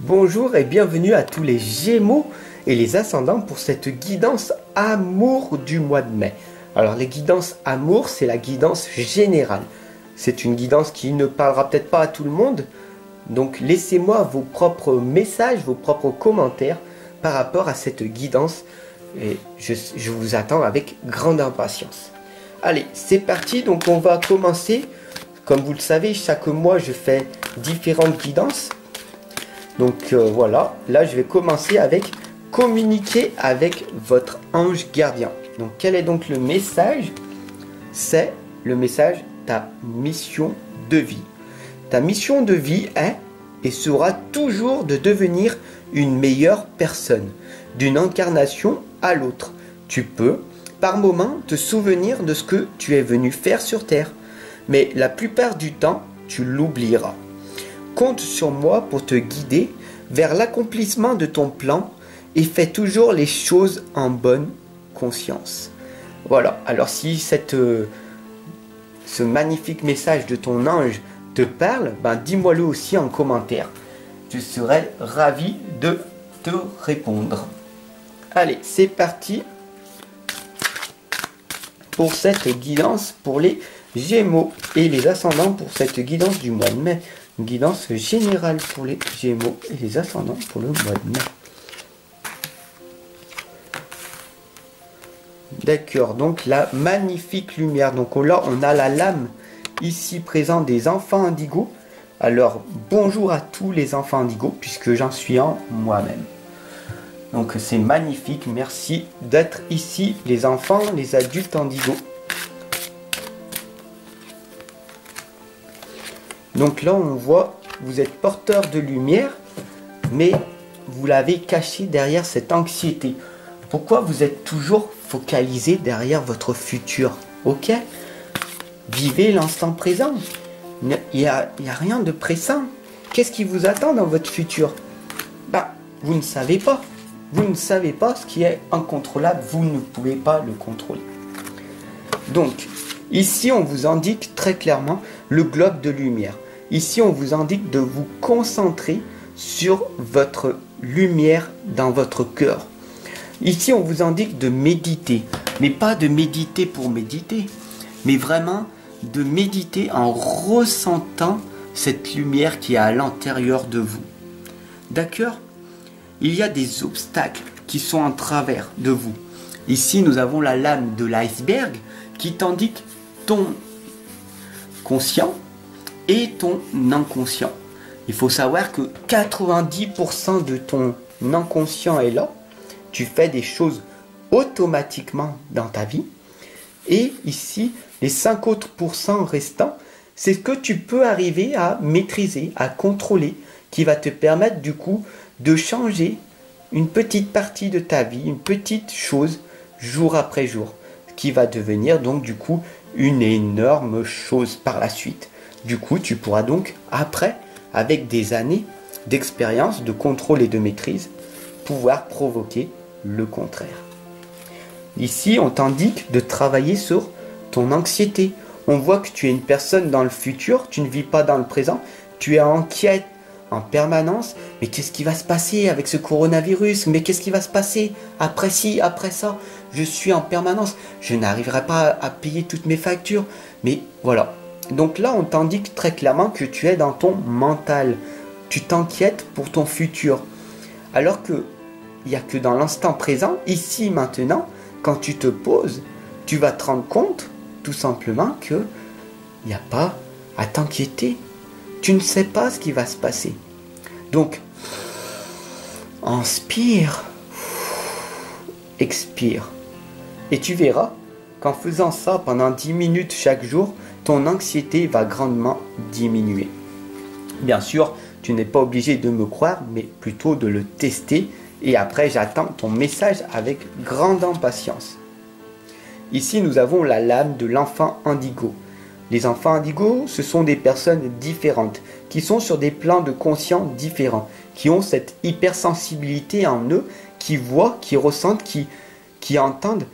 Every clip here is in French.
Bonjour et bienvenue à tous les Gémeaux et les ascendants pour cette guidance amour du mois de mai. Alors les guidances amour, c'est la guidance générale. C'est une guidance qui ne parlera peut-être pas à tout le monde. Donc laissez-moi vos propres messages, vos propres commentaires par rapport à cette guidance. Et je vous attends avec grande impatience. Allez, c'est parti. Donc on va commencer. Comme vous le savez, chaque mois je fais différentes guidances. Donc voilà, là je vais commencer avec communiquer avec votre ange gardien. Donc quel est donc le message? C'est le message ta mission de vie. Ta mission de vie est et sera toujours de devenir une meilleure personne, d'une incarnation à l'autre. Tu peux, par moment, te souvenir de ce que tu es venu faire sur Terre, mais la plupart du temps, tu l'oublieras. Compte sur moi pour te guider vers l'accomplissement de ton plan et fais toujours les choses en bonne conscience. Voilà, alors si ce magnifique message de ton ange te parle, ben dis-moi-le aussi en commentaire. Je serai ravi de te répondre. Allez, c'est parti pour cette guidance pour les Gémeaux et les ascendants pour cette guidance du mois de mai. Une guidance générale pour les Gémeaux et les ascendants pour le mois de mai. D'accord, donc la magnifique lumière. Donc là, on a la lame ici présente des enfants indigo. Alors, bonjour à tous les enfants indigo, puisque j'en suis un moi-même. Donc c'est magnifique, merci d'être ici, les enfants, les adultes indigo. Donc là, on voit, vous êtes porteur de lumière, mais vous l'avez caché derrière cette anxiété. Pourquoi vous êtes toujours focalisé derrière votre futur? Ok? Vivez l'instant présent. Il n'y a rien de pressant. Qu'est-ce qui vous attend dans votre futur? Bah, vous ne savez pas. Vous ne savez pas ce qui est incontrôlable. Vous ne pouvez pas le contrôler. Donc, ici, on vous indique très clairement le globe de lumière. Ici, on vous indique de vous concentrer sur votre lumière dans votre cœur. Ici, on vous indique de méditer. Mais pas de méditer pour méditer, mais vraiment de méditer en ressentant cette lumière qui est à l'intérieur de vous. D'accord? Il y a des obstacles qui sont en travers de vous. Ici, nous avons la lame de l'iceberg qui t'indique ton conscient et ton inconscient. Il faut savoir que 90% de ton inconscient est là. Tu fais des choses automatiquement dans ta vie. Et ici, les 5 autres pourcents restants, c'est ce que tu peux arriver à maîtriser, à contrôler, qui va te permettre du coup de changer une petite partie de ta vie, une petite chose, jour après jour, qui va devenir donc du coup une énorme chose par la suite. Du coup, tu pourras donc après, avec des années d'expérience, de contrôle et de maîtrise, pouvoir provoquer le contraire. Ici, on t'indique de travailler sur ton anxiété. On voit que tu es une personne dans le futur, tu ne vis pas dans le présent, tu es inquiète en permanence. Mais qu'est-ce qui va se passer avec ce coronavirus? Mais qu'est-ce qui va se passer après ci, après ça? Je suis en permanence, je n'arriverai pas à payer toutes mes factures. Mais voilà. Donc là, on t'indique très clairement que tu es dans ton mental. Tu t'inquiètes pour ton futur. Alors que il n'y a que dans l'instant présent, ici, maintenant, quand tu te poses, tu vas te rendre compte, tout simplement, qu'il n'y a pas à t'inquiéter. Tu ne sais pas ce qui va se passer. Donc, inspire, expire. Et tu verras qu'en faisant ça pendant 10 minutes chaque jour, ton anxiété va grandement diminuer. Bien sûr, tu n'es pas obligé de me croire, mais plutôt de le tester. Et après, j'attends ton message avec grande impatience. Ici, nous avons la lame de l'enfant indigo. Les enfants indigo, ce sont des personnes différentes, qui sont sur des plans de conscience différents, qui ont cette hypersensibilité en eux, qui voient, qui ressentent, qui entendent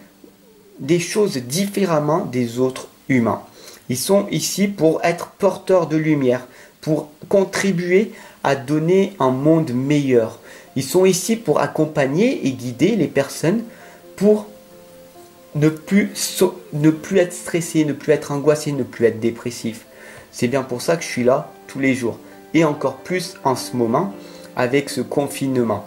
des choses différemment des autres humains. Ils sont ici pour être porteurs de lumière, pour contribuer à donner un monde meilleur. Ils sont ici pour accompagner et guider les personnes pour ne plus être stressé, ne plus être angoissé, ne plus être dépressif. C'est bien pour ça que je suis là tous les jours. Et encore plus en ce moment avec ce confinement.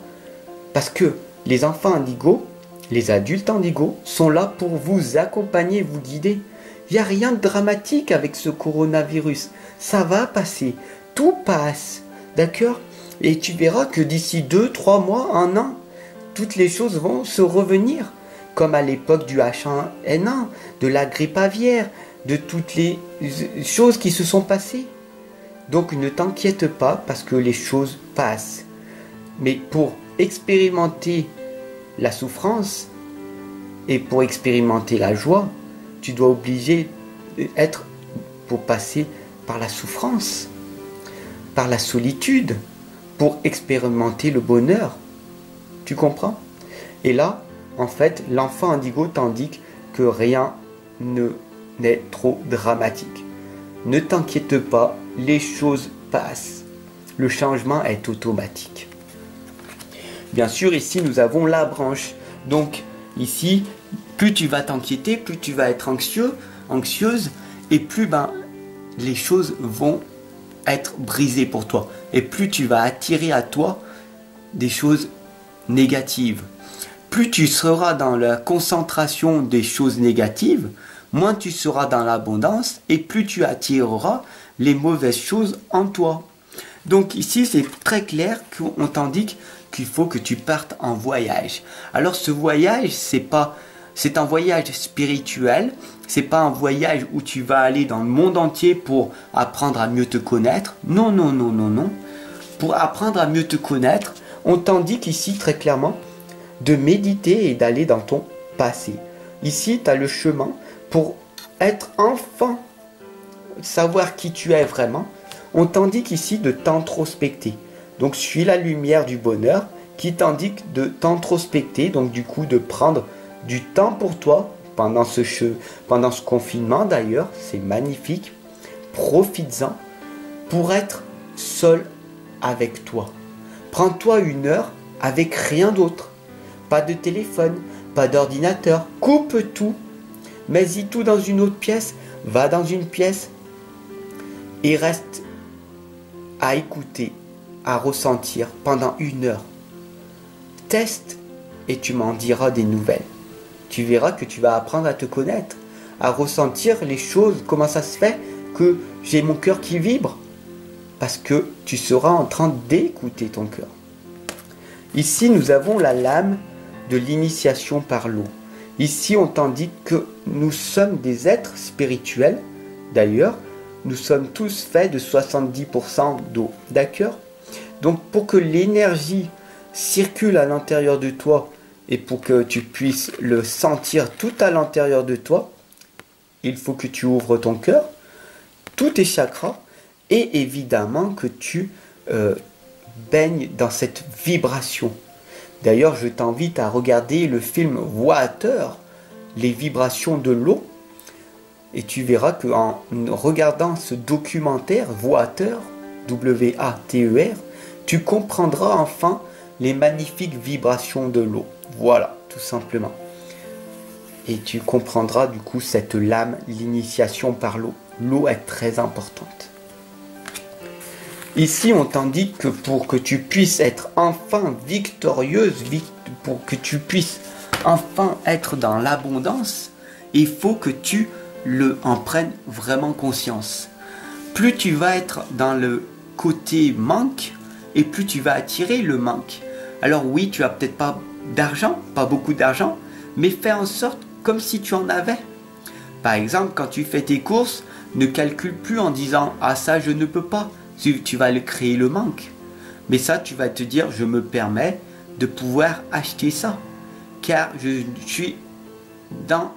Parce que les enfants indigos, les adultes indigos sont là pour vous accompagner, vous guider. Il n'y a rien de dramatique avec ce coronavirus. Ça va passer. Tout passe. D'accord? Et tu verras que d'ici 2, 3 mois, 1 an, toutes les choses vont se revenir. Comme à l'époque du H1N1, de la grippe aviaire, de toutes les choses qui se sont passées. Donc ne t'inquiète pas parce que les choses passent. Mais pour expérimenter la souffrance et pour expérimenter la joie, tu dois obliger être pour passer par la souffrance, par la solitude, pour expérimenter le bonheur. Tu comprends? Et là, en fait, l'enfant indigo t'indique que rien n'est trop dramatique. Ne t'inquiète pas, les choses passent. Le changement est automatique. Bien sûr, ici, nous avons la branche. Donc, ici, plus tu vas t'inquiéter, plus tu vas être anxieuse, et plus les choses vont être brisées pour toi. Et plus tu vas attirer à toi des choses négatives. Plus tu seras dans la concentration des choses négatives, moins tu seras dans l'abondance, et plus tu attireras les mauvaises choses en toi. Donc ici, c'est très clair qu'on t'indique qu'il faut que tu partes en voyage. Alors ce voyage, c'est un voyage spirituel, c'est pas un voyage où tu vas aller dans le monde entier pour apprendre à mieux te connaître. Non, non, non, non, non. Pour apprendre à mieux te connaître, on t'indique ici très clairement de méditer et d'aller dans ton passé. Ici, tu as le chemin pour être enfant, savoir qui tu es vraiment. On t'indique ici de t'introspecter. Donc, suis la lumière du bonheur qui t'indique de t'introspecter, donc du coup de prendre du temps pour toi pendant ce confinement d'ailleurs, c'est magnifique. Profites-en pour être seul avec toi. Prends-toi 1 heure avec rien d'autre. Pas de téléphone, pas d'ordinateur. Coupe tout. Mets-y tout dans une autre pièce. Va dans une pièce et reste à écouter, à ressentir pendant 1 heure. Teste et tu m'en diras des nouvelles. Tu verras que tu vas apprendre à te connaître, à ressentir les choses, comment ça se fait que j'ai mon cœur qui vibre. Parce que tu seras en train d'écouter ton cœur. Ici, nous avons la lame de l'initiation par l'eau. Ici, on t'indique que nous sommes des êtres spirituels. D'ailleurs, nous sommes tous faits de 70% d'eau. D'accord? Donc, pour que l'énergie circule à l'intérieur de toi et pour que tu puisses le sentir tout à l'intérieur de toi, il faut que tu ouvres ton cœur, tous tes chakras, et évidemment que tu baignes dans cette vibration. D'ailleurs, je t'invite à regarder le film Water, les vibrations de l'eau, et tu verras qu'en regardant ce documentaire Water, W-A-T-E-R, tu comprendras enfin les magnifiques vibrations de l'eau. Voilà, tout simplement. Et tu comprendras du coup cette lame, l'initiation par l'eau. L'eau est très importante. Ici, on t'indique que pour que tu puisses être enfin victorieuse, pour que tu puisses enfin être dans l'abondance, il faut que tu en prennes vraiment conscience. Plus tu vas être dans le côté manque, et plus tu vas attirer le manque. Alors oui, tu as peut-être pas d'argent, pas beaucoup d'argent, mais fais en sorte comme si tu en avais. Par exemple, quand tu fais tes courses, ne calcule plus en disant « Ah ça, je ne peux pas ». Tu vas créer le manque. Mais ça, tu vas te dire, je me permets de pouvoir acheter ça. Car je suis dans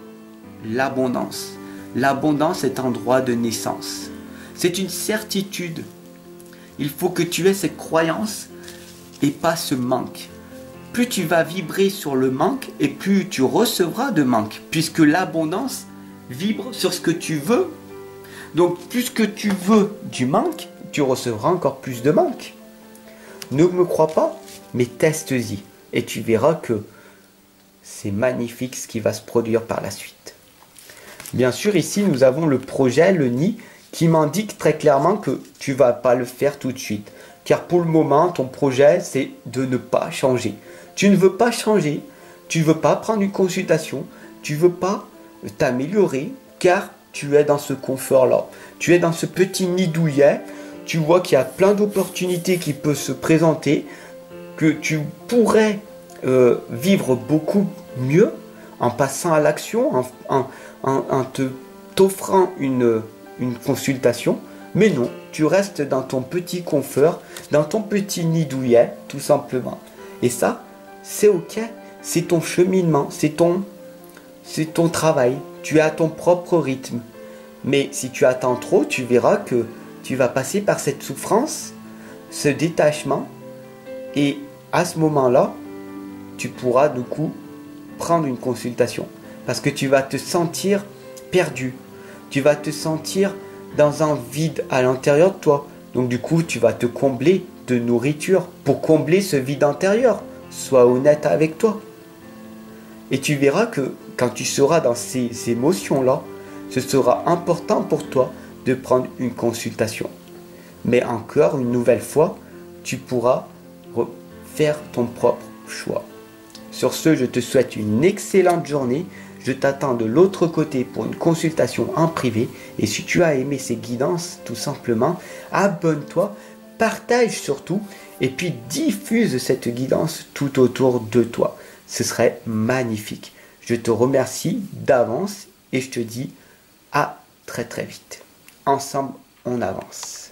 l'abondance. L'abondance est un droit de naissance. C'est une certitude. Il faut que tu aies cette croyance et pas ce manque. Plus tu vas vibrer sur le manque et plus tu recevras de manque. Puisque l'abondance vibre sur ce que tu veux. Donc, plus que tu veux du manque, tu recevras encore plus de manque. Ne me crois pas, mais teste-y. Et tu verras que c'est magnifique ce qui va se produire par la suite. Bien sûr, ici, nous avons le projet, le nid, qui m'indique très clairement que tu ne vas pas le faire tout de suite. Car pour le moment, ton projet, c'est de ne pas changer. Tu ne veux pas changer, tu ne veux pas prendre une consultation, tu ne veux pas t'améliorer, car tu es dans ce confort-là. Tu es dans ce petit nid douillet, tu vois qu'il y a plein d'opportunités qui peuvent se présenter, que tu pourrais vivre beaucoup mieux en passant à l'action, en t'offrant une consultation. Mais non, tu restes dans ton petit confort, dans ton petit nid douillet, tout simplement. Et ça, c'est ok, c'est ton cheminement, c'est ton travail. Tu as ton propre rythme. Mais si tu attends trop, tu verras que tu vas passer par cette souffrance, ce détachement, et à ce moment-là, tu pourras du coup prendre une consultation. Parce que tu vas te sentir perdu. Tu vas te sentir dans un vide à l'intérieur de toi. Donc du coup, tu vas te combler de nourriture pour combler ce vide intérieur. Sois honnête avec toi. Et tu verras que quand tu seras dans ces émotions-là, ce sera important pour toi de prendre une consultation. Mais encore une nouvelle fois, tu pourras faire ton propre choix. Sur ce, je te souhaite une excellente journée. Je t'attends de l'autre côté pour une consultation en privé. Et si tu as aimé ces guidances, tout simplement, abonne-toi, partage surtout, et puis diffuse cette guidance tout autour de toi. Ce serait magnifique. Je te remercie d'avance et je te dis à très très vite. Ensemble, on avance.